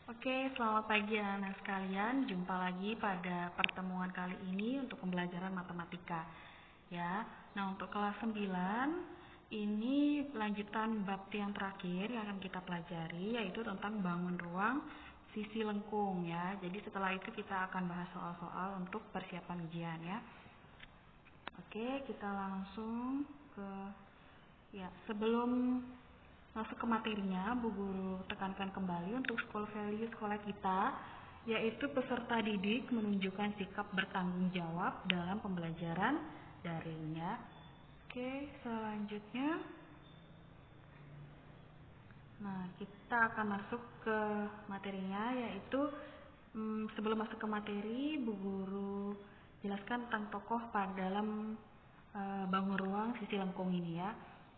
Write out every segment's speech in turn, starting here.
Oke, selamat pagi anak-anak sekalian. Jumpa lagi pada pertemuan kali ini untuk pembelajaran matematika. Ya. Nah, untuk kelas 9 ini lanjutan bab yang terakhir yang akan kita pelajari, yaitu tentang bangun ruang sisi lengkung ya. Jadi setelah itu kita akan bahas soal-soal untuk persiapan ujian ya. Oke, kita langsung ke sebelum masuk ke materinya, Bu Guru tekankan kembali untuk school value sekolah kita, yaitu peserta didik menunjukkan sikap bertanggung jawab dalam pembelajaran daringnya. Oke, selanjutnya, nah kita akan masuk ke materinya, yaitu sebelum masuk ke materi, Bu Guru jelaskan tentang tokoh pada dalam bangun ruang sisi lengkung ini ya.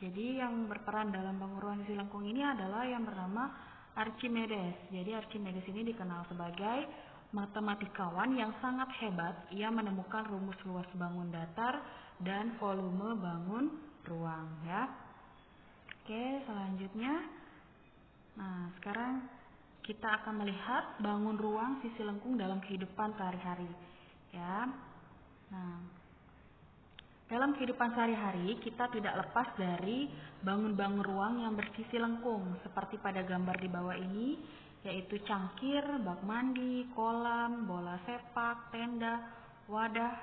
Jadi yang berperan dalam bangun ruang sisi lengkung ini adalah yang bernama Archimedes. Jadi Archimedes ini dikenal sebagai matematikawan yang sangat hebat. Ia menemukan rumus luas bangun datar dan volume bangun ruang ya. Oke, selanjutnya. Nah, sekarang kita akan melihat bangun ruang sisi lengkung dalam kehidupan sehari-hari ya. Nah, dalam kehidupan sehari-hari, kita tidak lepas dari bangun-bangun ruang yang bersisi lengkung, seperti pada gambar di bawah ini, yaitu cangkir, bak mandi, kolam, bola sepak, tenda, wadah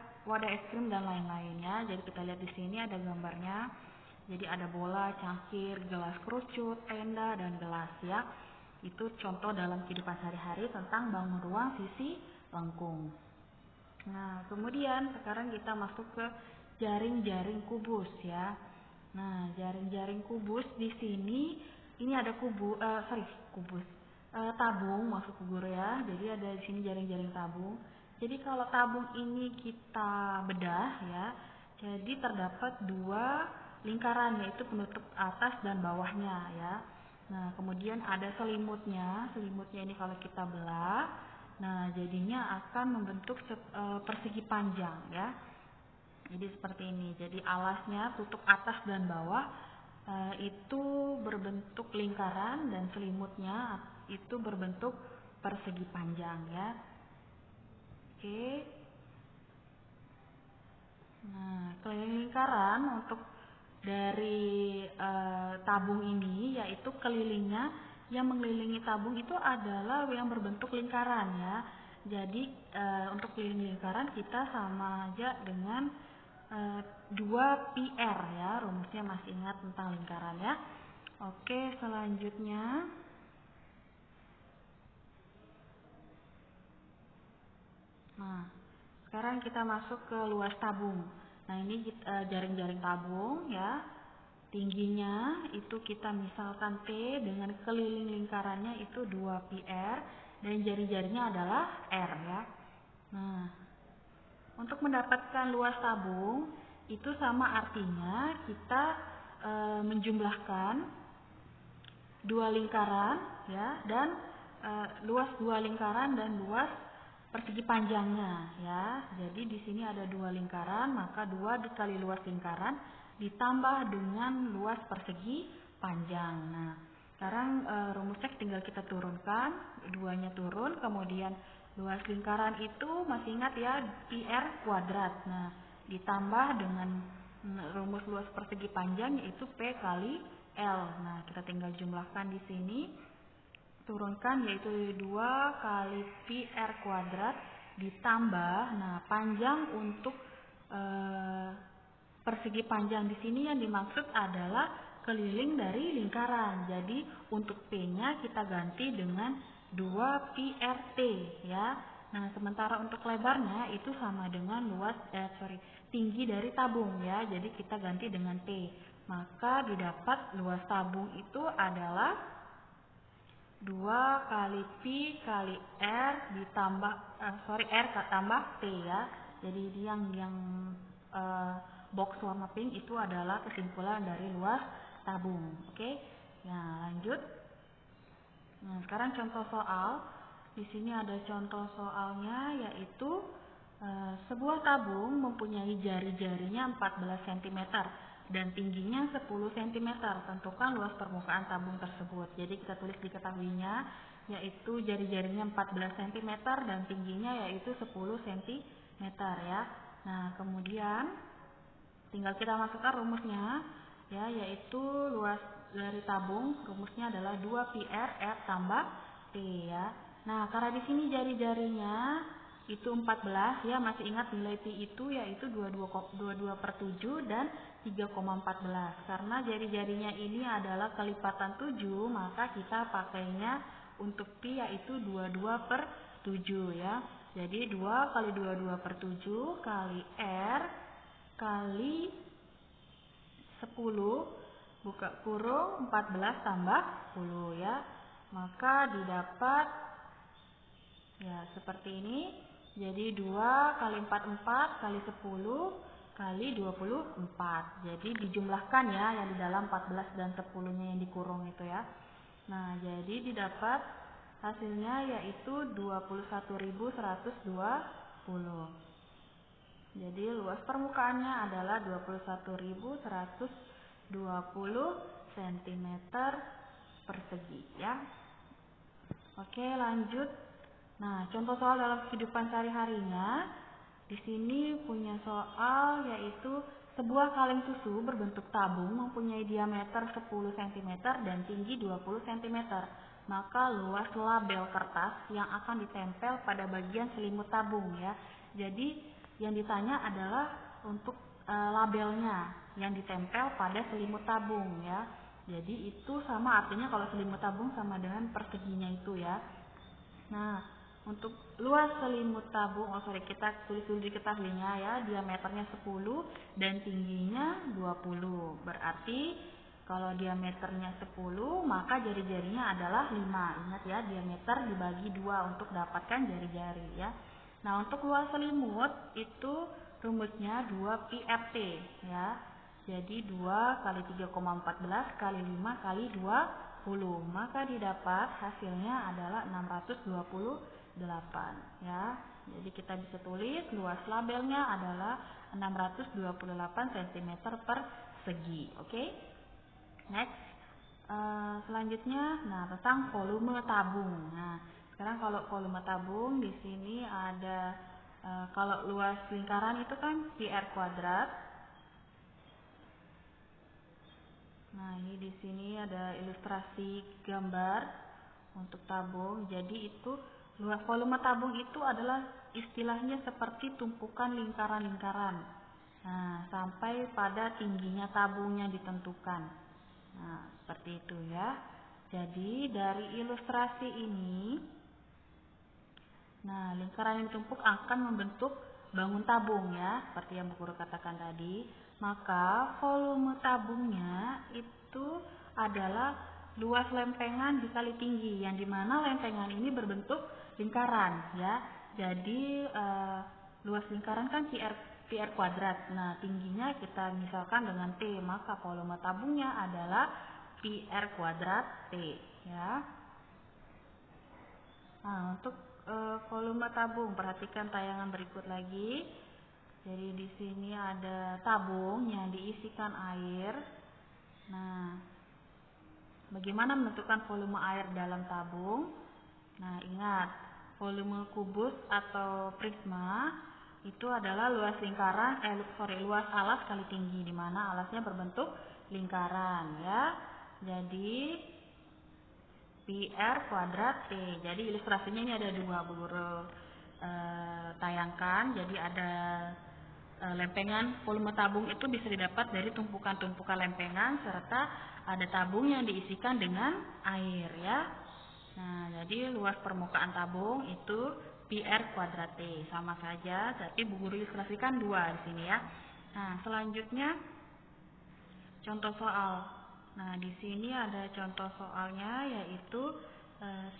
es krim, dan lain-lainnya. Jadi kita lihat di sini ada gambarnya. Jadi ada bola, cangkir, gelas kerucut, tenda, dan gelas ya. Itu contoh dalam kehidupan sehari-hari tentang bangun ruang sisi lengkung. Nah, kemudian sekarang kita masuk ke jaring-jaring kubus ya. Nah, jaring-jaring kubus di sini ini ada tabung maksud guru ya. Jadi ada di sini jaring-jaring tabung. Jadi kalau tabung ini kita bedah ya, jadi terdapat dua lingkaran, yaitu penutup atas dan bawahnya ya. Nah, kemudian ada selimutnya. Selimutnya ini kalau kita belah, nah jadinya akan membentuk persegi panjang ya. Jadi seperti ini. Jadi alasnya tutup atas dan bawah itu berbentuk lingkaran, dan selimutnya itu berbentuk persegi panjang ya. Oke. Nah, keliling lingkaran untuk dari tabung ini, yaitu kelilingnya yang mengelilingi tabung itu adalah yang berbentuk lingkaran ya. Jadi untuk keliling lingkaran kita sama aja dengan 2πr ya, rumusnya masih ingat tentang lingkaran ya. Oke, selanjutnya nah, sekarang kita masuk ke luas tabung. Nah, ini jaring-jaring tabung ya. Tingginya itu kita misalkan T, dengan keliling lingkarannya itu 2πr, dan jari-jarinya adalah R ya. Nah, untuk mendapatkan luas tabung itu sama artinya kita menjumlahkan dua lingkaran ya, dan luas dua lingkaran dan luas persegi panjangnya ya. Jadi di sini ada dua lingkaran, maka 2 dikali luas lingkaran ditambah dengan luas persegi panjang. Nah, sekarang rumusnya tinggal kita turunkan, duanya turun, kemudian luas lingkaran itu masih ingat ya, πr kuadrat. Nah, ditambah dengan rumus luas persegi panjang, yaitu P kali L. Nah, kita tinggal jumlahkan di sini, turunkan, yaitu 2 kali πr kuadrat ditambah, nah panjang untuk persegi panjang di sini yang dimaksud adalah keliling dari lingkaran. Jadi untuk P-nya kita ganti dengan 2πrt ya. Nah, sementara untuk lebarnya itu sama dengan tinggi dari tabung ya. Jadi kita ganti dengan T. Maka didapat luas tabung itu adalah 2 kali Pi kali R ditambah R tambah T ya. Jadi yang box warna pink itu adalah kesimpulan dari luas tabung. Oke. Nah, lanjut. Nah, sekarang contoh soal. Di sini ada contoh soalnya, yaitu sebuah tabung mempunyai jari-jarinya 14 cm dan tingginya 10 cm. Tentukan luas permukaan tabung tersebut. Jadi kita tulis diketahuinya, yaitu jari-jarinya 14 cm dan tingginya yaitu 10 cm ya. Nah, kemudian tinggal kita masukkan rumusnya ya, yaitu luas dari tabung rumusnya adalah 2πr R tambah T ya. Nah, karena di sini jari-jarinya itu 14 ya, masih ingat nilai pi itu yaitu 22/7 dan 3,14. Karena jari-jarinya ini adalah kelipatan 7, maka kita pakainya untuk pi yaitu 22/7 ya. Jadi 2 kali 22/7 kali R kali 10 buka kurung 14 tambah 10 ya. Maka didapat ya seperti ini. Jadi 2 kali 4 kali 10 kali 24. Jadi dijumlahkan ya, yang di dalam 14 dan 10-nya yang dikurung itu ya. Nah, jadi didapat hasilnya yaitu 21.120. Jadi luas permukaannya adalah 21.120 cm persegi ya. Oke, lanjut. Nah, contoh soal dalam kehidupan sehari-harinya. Di sini punya soal yaitu sebuah kaleng susu berbentuk tabung mempunyai diameter 10 cm dan tinggi 20 cm. Maka luas label kertas yang akan ditempel pada bagian selimut tabung ya. Jadi yang ditanya adalah untuk labelnya yang ditempel pada selimut tabung ya. Jadi itu sama artinya kalau selimut tabung sama dengan perseginya itu ya. Nah, untuk luas selimut tabung, kita tulis dulu diketahuinya ya, diameternya 10 dan tingginya 20. Berarti kalau diameternya 10, maka jari-jarinya adalah 5. Ingat ya, diameter dibagi 2 untuk dapatkan jari-jari ya. Nah, untuk luas selimut itu rumusnya 2πRT ya. Jadi 2 kali 3,14 kali 5 kali 20. Maka didapat hasilnya adalah 628 ya. Jadi kita bisa tulis luas labelnya adalah 628 cm persegi. Oke. Next. Selanjutnya tentang volume tabung. Nah, sekarang kalau volume tabung di sini ada kalau luas lingkaran itu kan πr kuadrat. Nah, ini di sini ada ilustrasi gambar untuk tabung. Jadi itu luas volume tabung itu adalah istilahnya seperti tumpukan lingkaran-lingkaran. Nah, sampai pada tingginya tabung yang ditentukan. Nah, seperti itu ya. Jadi dari ilustrasi ini, nah lingkaran yang ditumpuk akan membentuk bangun tabung ya, seperti yang Bu Guru katakan tadi. Maka volume tabungnya itu adalah luas lempengan dikali tinggi, yang dimana lempengan ini berbentuk lingkaran ya. Jadi luas lingkaran kan πr kuadrat. Nah, tingginya kita misalkan dengan T, maka volume tabungnya adalah πr kuadrat T ya. Nah, untuk volume tabung, perhatikan tayangan berikut lagi. Jadi di sini ada tabung yang diisikan air. Nah, bagaimana menentukan volume air dalam tabung? Nah, ingat, volume kubus atau prisma itu adalah luas lingkaran, luas alas kali tinggi, di mana alasnya berbentuk lingkaran ya. Jadi πr kuadrat T. Jadi ilustrasinya ini ada dua, Bu Guru tayangkan. Jadi ada lempengan volume tabung itu bisa didapat dari tumpukan-tumpukan lempengan serta ada tabung yang diisikan dengan air ya. Nah, jadi luas permukaan tabung itu πr kuadrat T, sama saja, tapi Bu Guru ilustrasikan dua di sini ya. Nah, selanjutnya contoh soal. Nah, di sini ada contoh soalnya yaitu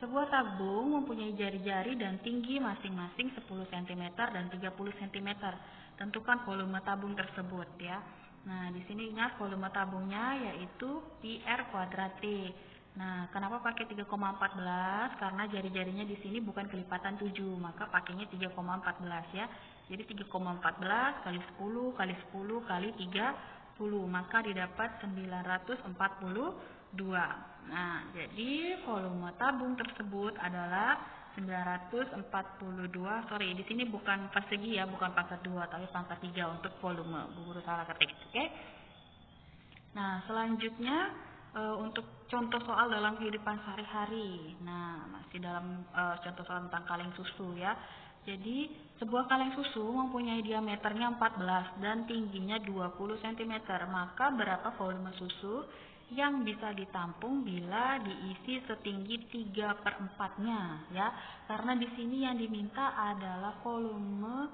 sebuah tabung mempunyai jari-jari dan tinggi masing-masing 10 cm dan 30 cm. Tentukan volume tabung tersebut ya. Nah, di sini ingat volume tabungnya yaitu πr kuadrat T. Nah, kenapa pakai 3,14? Karena jari-jarinya di sini bukan kelipatan 7, maka pakainya 3,14 ya. Jadi 3,14 kali 10 kali 10 kali 30 maka didapat 942. Nah, jadi volume tabung tersebut adalah 942. Sorry, di sini bukan persegi ya, bukan pangkat 2 tapi pangkat 3 untuk volume. Bu Guru salah ketik. Oke. Nah, selanjutnya untuk contoh soal dalam kehidupan sehari-hari. Nah, masih dalam contoh soal tentang kaleng susu ya. Jadi, sebuah kaleng susu mempunyai diameternya 14 dan tingginya 20 cm. Maka berapa volume susu yang bisa ditampung bila diisi setinggi 3/4-nya ya. Karena di sini yang diminta adalah volume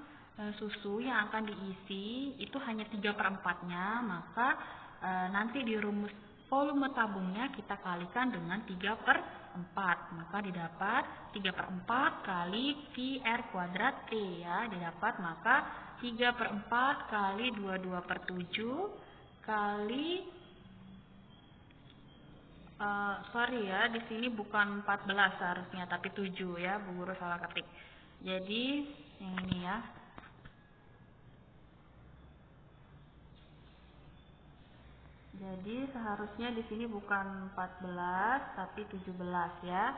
susu yang akan diisi itu hanya 3/4-nya, maka nanti di rumus volume tabungnya kita kalikan dengan 3/4, maka didapat 3/4 kali PR kuadrat T ya, didapat maka 3/4 kali 22/7 kali sorry ya, di sini bukan 14 seharusnya tapi 7 ya, Bu Guru salah ketik. Jadi yang ini ya. Jadi seharusnya di sini bukan 14 tapi 17 ya.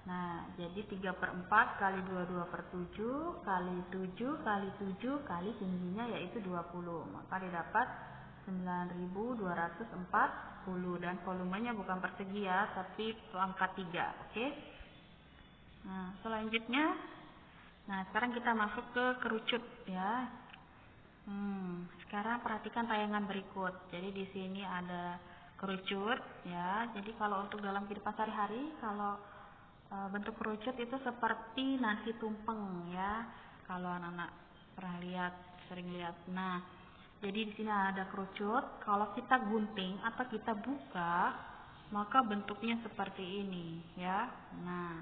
Nah, jadi 3/4 kali 22/7 kali 7 kali 7 kali tingginya yaitu 20. Maka didapat 9.240 dan volumenya bukan persegi ya, tapi pangkat 3. Oke. Nah, selanjutnya sekarang kita masuk ke kerucut ya. Sekarang perhatikan tayangan berikut. Jadi di sini ada kerucut ya. Jadi kalau untuk dalam kehidupan sehari-hari, kalau bentuk kerucut itu seperti nasi tumpeng ya. Kalau anak-anak pernah lihat, sering lihat. Nah, jadi di sini ada kerucut. Kalau kita gunting atau kita buka, maka bentuknya seperti ini ya. Nah,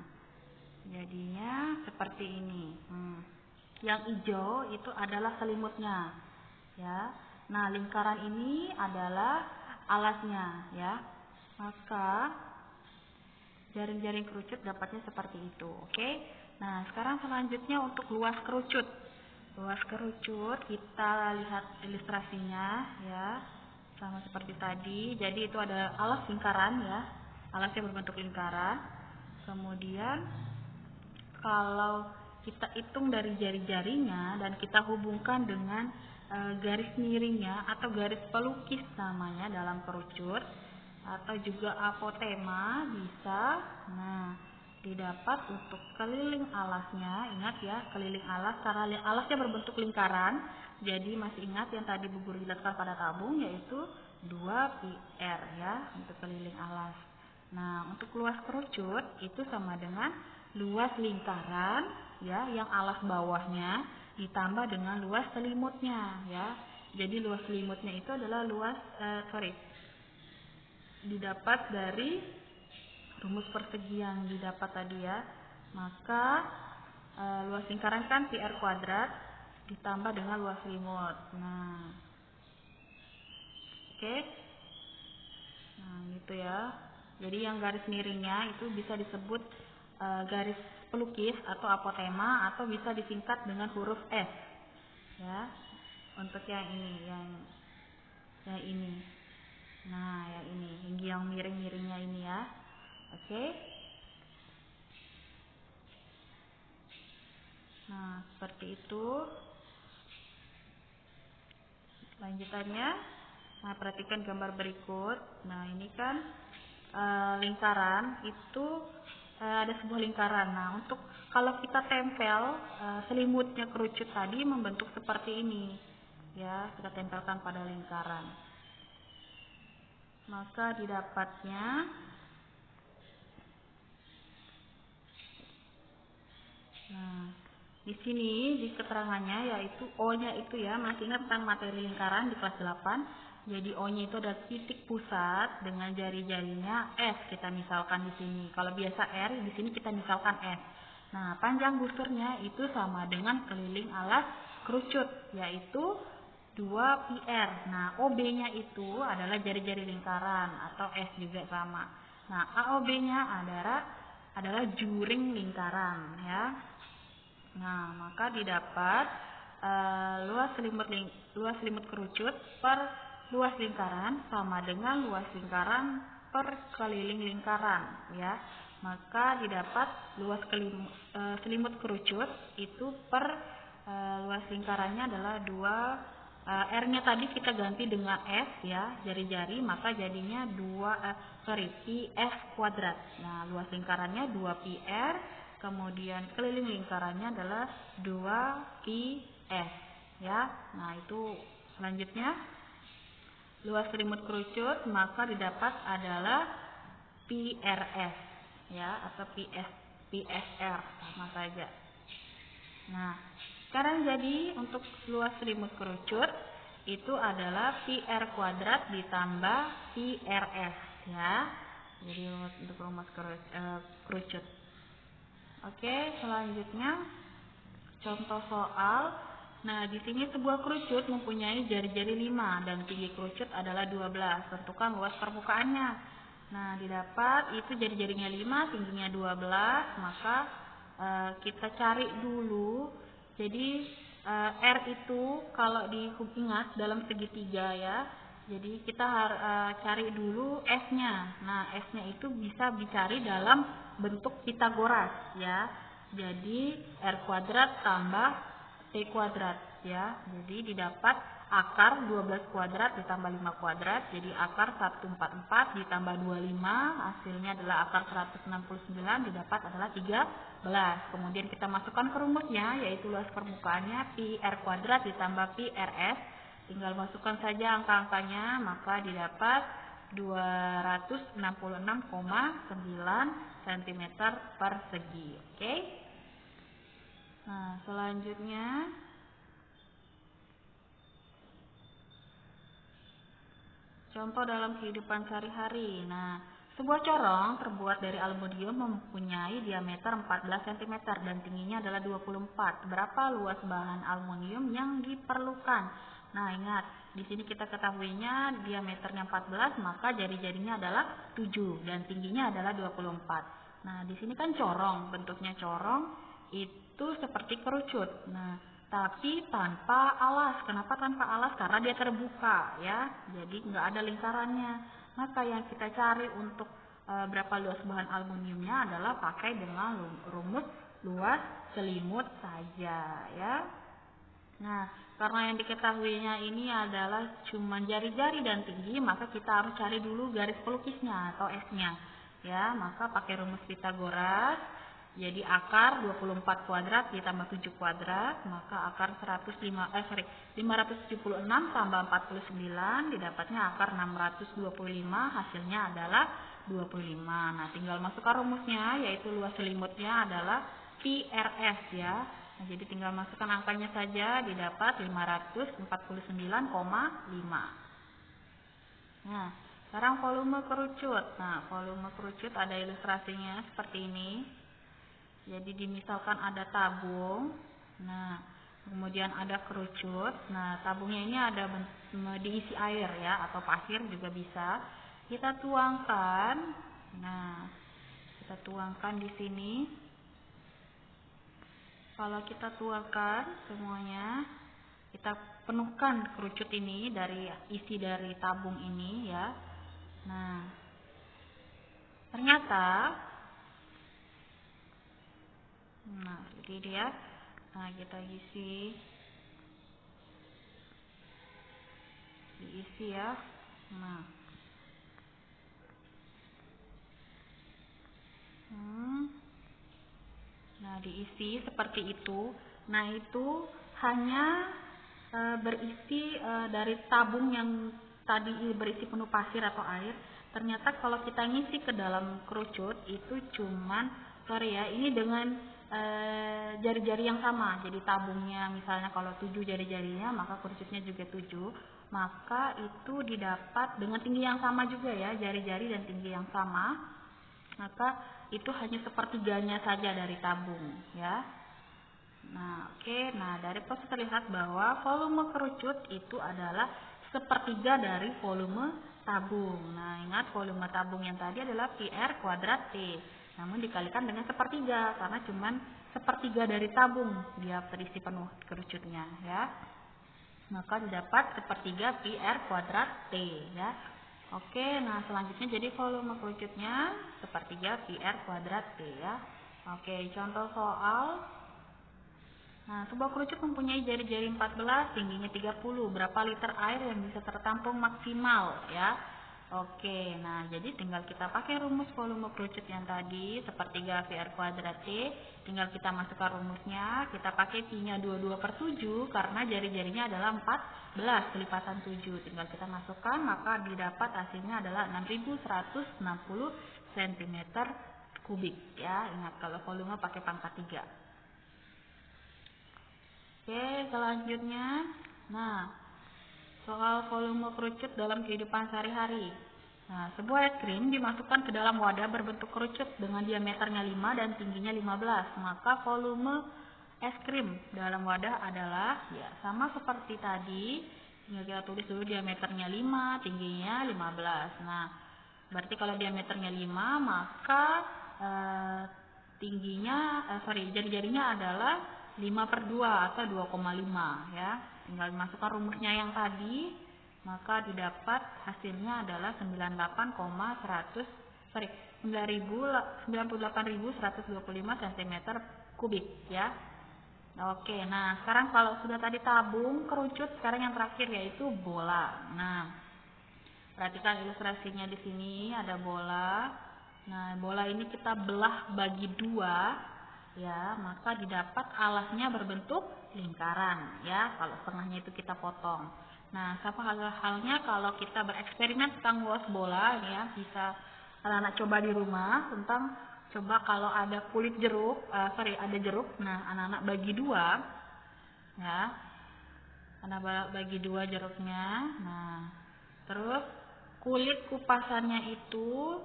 jadinya seperti ini. Yang hijau itu adalah selimutnya ya. Nah, lingkaran ini adalah alasnya ya. Maka jaring-jaring kerucut dapatnya seperti itu. Oke. Nah, sekarang selanjutnya untuk luas kerucut. Luas kerucut kita lihat ilustrasinya ya. Sama seperti tadi. Jadi itu ada alas lingkaran ya. Alasnya berbentuk lingkaran. Kemudian kalau kita hitung dari jari-jarinya dan kita hubungkan dengan garis miringnya atau garis pelukis namanya dalam kerucut atau juga apotema bisa. Nah, didapat untuk keliling alasnya. Ingat ya, keliling alas karena alasnya berbentuk lingkaran. Jadi masih ingat yang tadi Bu Guru jelaskan pada tabung yaitu 2 PR ya untuk keliling alas. Nah, untuk luas kerucut itu sama dengan luas lingkaran ya yang alas bawahnya ditambah dengan luas selimutnya ya. Jadi luas selimutnya itu adalah luas didapat dari rumus persegi yang didapat tadi ya. Maka luas lingkaran kan PR kuadrat ditambah dengan luas selimut. Nah, oke. Nah, gitu ya. Jadi yang garis miringnya itu bisa disebut garis pelukis atau apotema atau bisa disingkat dengan huruf S ya. Untuk yang ini, yang ini. Nah, yang ini, yang miring-miringnya ini ya. Oke. Nah, seperti itu. Lanjutannya, nah perhatikan gambar berikut. Nah, ini kan lingkaran itu ada sebuah lingkaran. Nah, untuk kalau kita tempel selimutnya kerucut tadi membentuk seperti ini ya, kita tempelkan pada lingkaran, maka didapatnya di sini di keterangannya yaitu O-nya itu ya, masih ingat tentang materi lingkaran di kelas 8. Jadi O-nya itu ada titik pusat dengan jari-jarinya S kita misalkan di sini. Kalau biasa R, di sini kita misalkan S. Nah, panjang busurnya itu sama dengan keliling alas kerucut yaitu 2 PR. Nah, OB-nya itu adalah jari-jari lingkaran atau S juga sama. Nah, AOB-nya adalah juring lingkaran ya. Nah, maka didapat luas selimut kerucut per luas lingkaran sama dengan luas lingkaran per keliling lingkaran, ya. Maka didapat luas selimut kerucut itu per luas lingkarannya adalah 2, R-nya tadi kita ganti dengan F, ya, jari-jari, maka jadinya pi/s kuadrat. Nah, luas lingkarannya 2πr, kemudian keliling lingkarannya adalah 2πs, ya. Nah, itu selanjutnya luas selimut kerucut maka didapat adalah PRS, ya, atau PSR sama saja. Nah, sekarang jadi untuk luas selimut kerucut itu adalah PR kuadrat ditambah PRS, ya. Jadi untuk rumus kerucut. Oke, selanjutnya contoh soal. Nah, di sini sebuah kerucut mempunyai jari-jari 5 dan tinggi kerucut adalah 12. Tentukan luas permukaannya. Nah, didapat itu jari-jarinya 5, tingginya 12, maka kita cari dulu. Jadi R itu kalau diingat dalam segitiga, ya. Jadi kita harus cari dulu S-nya. Nah, S-nya itu bisa dicari dalam bentuk Pitagoras, ya. Jadi R kuadrat tambah T kuadrat, ya. Jadi didapat akar 12 kuadrat ditambah 5 kuadrat, jadi akar 144 ditambah 25, hasilnya adalah akar 169, didapat adalah 13. Kemudian kita masukkan ke rumusnya, yaitu luas permukaannya pi R kuadrat ditambah pi RS, tinggal masukkan saja angka-angkanya, maka didapat 266,9 cm persegi. Oke. Nah, selanjutnya contoh dalam kehidupan sehari-hari. Nah, sebuah corong terbuat dari aluminium mempunyai diameter 14 cm dan tingginya adalah 24. Berapa luas bahan aluminium yang diperlukan? Nah, ingat, di sini kita ketahuinya diameternya 14, maka jari-jarinya adalah 7 dan tingginya adalah 24. Nah, di sini kan corong, bentuknya corong itu seperti kerucut. Nah, tapi tanpa alas. Kenapa tanpa alas? Karena dia terbuka, ya. Jadi nggak ada lingkarannya. Maka yang kita cari untuk berapa luas bahan aluminiumnya adalah pakai dengan rumus luas selimut saja, ya. Nah, karena yang diketahuinya ini adalah cuma jari-jari dan tinggi, maka kita harus cari dulu garis pelukisnya atau S-nya, ya. Maka pakai rumus Pitagoras. Jadi akar 24 kuadrat ditambah 7 kuadrat, maka akar 576 tambah 49, didapatnya akar 625, hasilnya adalah 25. Nah, tinggal masukkan rumusnya, yaitu luas selimutnya adalah PRS, ya. Nah, jadi tinggal masukkan angkanya saja, didapat 549,5. Nah, sekarang volume kerucut. Nah, volume kerucut ada ilustrasinya seperti ini. Jadi misalkan ada tabung, nah kemudian ada kerucut. Nah, tabungnya ini ada diisi air, ya, atau pasir juga bisa. Kita tuangkan. Nah, kita tuangkan di sini. Kalau kita tuangkan semuanya, kita penuhkan kerucut ini dari isi dari tabung ini, ya. Nah, ternyata seperti dia. Nah, kita diisi, ya. Nah, diisi seperti itu. Nah, itu hanya berisi dari tabung yang tadi berisi penuh pasir atau air. Ternyata kalau kita ngisi ke dalam kerucut itu ini dengan jari-jari yang sama. Jadi tabungnya misalnya kalau 7 jari-jarinya, maka kerucutnya juga 7. Maka itu didapat dengan tinggi yang sama juga, ya, jari-jari dan tinggi yang sama. Maka itu hanya sepertiganya saja dari tabung, ya. Nah, oke. Nah, dari proses terlihat bahwa volume kerucut itu adalah sepertiga dari volume tabung. Nah, ingat volume tabung yang tadi adalah PR kuadrat T. Namun dikalikan dengan sepertiga karena cuma sepertiga dari tabung dia terisi penuh kerucutnya, ya. maka didapat sepertiga pi r kuadrat T ya. Oke, nah selanjutnya jadi volume kerucutnya sepertiga pi r kuadrat T ya. Oke, contoh soal. Nah, sebuah kerucut mempunyai jari-jari 14, tingginya 30. Berapa liter air yang bisa tertampung maksimal ya? Oke, nah jadi tinggal kita pakai rumus volume kerucut yang tadi, sepertiga pi r kuadrat T. Tinggal kita masukkan rumusnya, kita pakai pi-nya 22/7 karena jari-jarinya adalah 14 kelipatan 7. Tinggal kita masukkan, maka didapat hasilnya adalah 6160 cm kubik ya. Ingat kalau volume pakai pangkat 3. Oke, selanjutnya, nah, soal volume kerucut dalam kehidupan sehari-hari. Nah, sebuah es krim dimasukkan ke dalam wadah berbentuk kerucut dengan diameternya 5 dan tingginya 15. Maka volume es krim dalam wadah adalah, ya sama seperti tadi, tinggal kita tulis dulu diameternya 5, tingginya 15. Nah, berarti kalau diameternya 5, maka jari-jarinya adalah 5/2 atau 2,5 ya. Tinggal masukkan rumusnya yang tadi, maka didapat hasilnya adalah 98.125 cm kubik ya. Oke, nah sekarang kalau sudah tadi tabung, kerucut, sekarang yang terakhir yaitu bola. Nah, perhatikan ilustrasinya di sini ada bola. Nah, bola ini kita belah bagi 2 ya, maka didapat alasnya berbentuk lingkaran ya. Kalau setengahnya itu kita potong. Nah, sama halnya kalau kita bereksperimen tentang luas bola ya, bisa anak-anak coba di rumah tentang coba kalau ada kulit jeruk, ada jeruk. Nah, anak-anak bagi 2 ya. Anak bagi 2 jeruknya. Nah, terus kulit kupasannya itu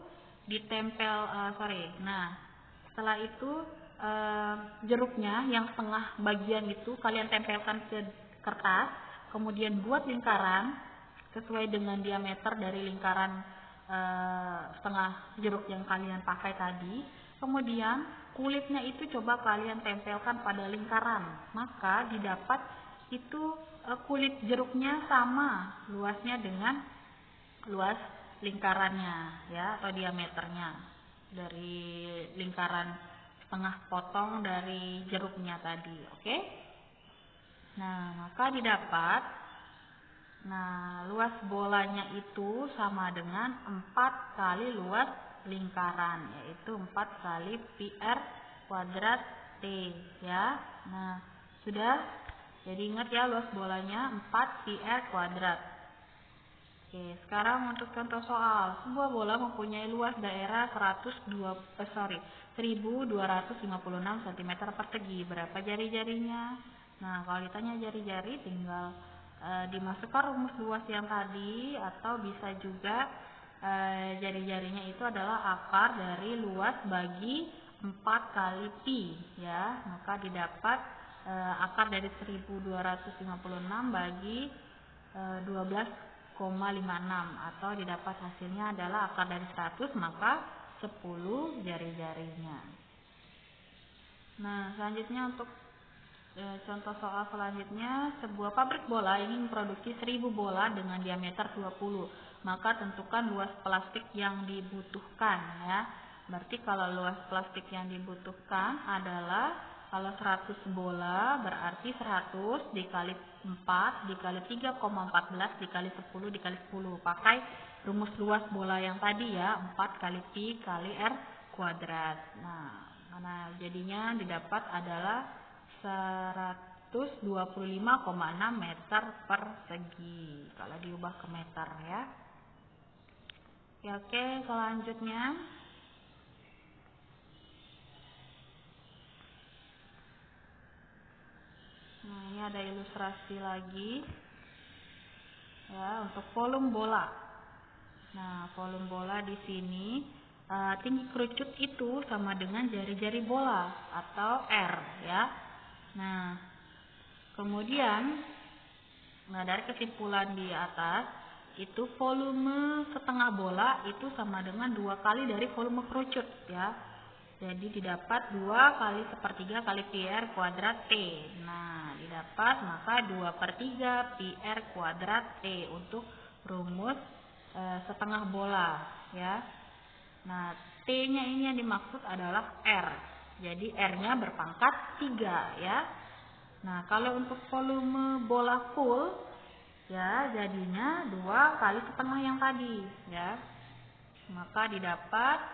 ditempel, nah setelah itu jeruknya yang setengah bagian itu kalian tempelkan ke kertas, kemudian buat lingkaran sesuai dengan diameter dari lingkaran setengah jeruk yang kalian pakai tadi. Kemudian kulitnya itu coba kalian tempelkan pada lingkaran, maka didapat itu kulit jeruknya sama luasnya dengan luas lingkarannya ya, atau diameternya dari lingkaran setengah potong dari jeruknya tadi. Oke, nah maka didapat, nah luas bolanya itu sama dengan 4 kali luas lingkaran, yaitu 4 kali pi r kuadrat T ya. Nah, sudah, jadi ingat ya, luas bolanya 4 pi r kuadrat. Oke, sekarang untuk contoh soal. Sebuah bola mempunyai luas daerah 1256 cm persegi. Berapa jari-jarinya? Nah, kalau ditanya jari-jari, tinggal dimasukkan rumus luas yang tadi, atau bisa juga jari-jarinya itu adalah akar dari luas bagi 4 kali pi ya. Maka didapat akar dari 1256 bagi 12,56, atau didapat hasilnya adalah akar dari 100, maka 10 jari-jarinya. Nah, selanjutnya untuk contoh soal selanjutnya, sebuah pabrik bola ingin memproduksi 1000 bola dengan diameter 20, maka tentukan luas plastik yang dibutuhkan ya. Berarti kalau luas plastik yang dibutuhkan adalah, kalau 100 bola berarti 100 dikali 4 dikali 3,14 dikali 10 dikali 10. Pakai rumus luas bola yang tadi ya, 4 kali pi kali r kuadrat. Nah, mana jadinya didapat adalah 125,6 meter persegi kalau diubah ke meter ya. Oke, selanjutnya nah, ini ada ilustrasi lagi ya untuk volume bola. Nah, volume bola di sini tinggi kerucut itu sama dengan jari-jari bola atau R ya. Nah, kemudian dari kesimpulan di atas itu volume setengah bola itu sama dengan 2 kali dari volume kerucut ya. Jadi didapat 2 kali sepertiga kali pi r kuadrat T. Nah, didapat maka 2/3 pi r kuadrat T untuk rumus setengah bola ya. Nah, T-nya ini yang dimaksud adalah R. Jadi R-nya berpangkat 3 ya. Nah, kalau untuk volume bola full ya jadinya 2 kali setengah yang tadi ya. Maka didapat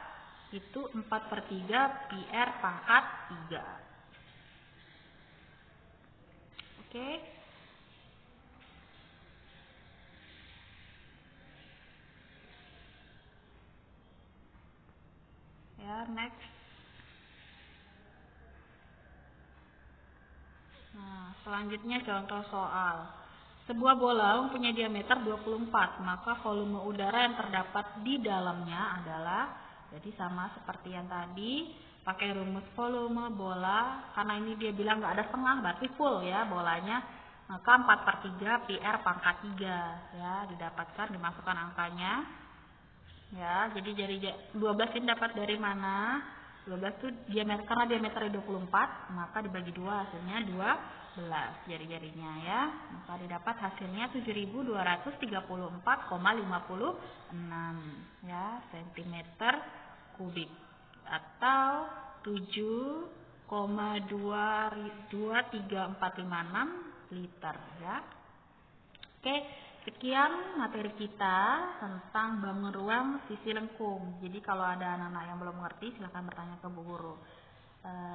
itu 4/3 pi r pangkat 3. Oke. Ya, next. Nah, selanjutnya contoh soal. Sebuah bola mempunyai diameter 24, maka volume udara yang terdapat di dalamnya adalah, jadi sama seperti yang tadi, pakai rumus volume bola, karena ini dia bilang nggak ada setengah, berarti full ya bolanya, maka 4/3 pi r pangkat 3 ya, didapatkan, dimasukkan angkanya ya. Jadi dari 12 ini dapat dari mana? 12 itu diameter, karena diameternya 24 maka dibagi 2 hasilnya 12 jari-jarinya ya. Maka didapat hasilnya 7234,56 ya cm kubik atau 7,23456 liter ya. Oke, sekian materi kita tentang bangun ruang sisi lengkung. Jadi kalau ada anak-anak yang belum mengerti silahkan bertanya ke Bu Guru.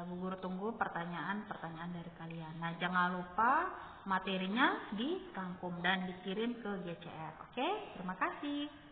Bu Guru tunggu pertanyaan-pertanyaan dari kalian. Nah, jangan lupa materinya dirangkum dan dikirim ke GCR. Oke, terima kasih.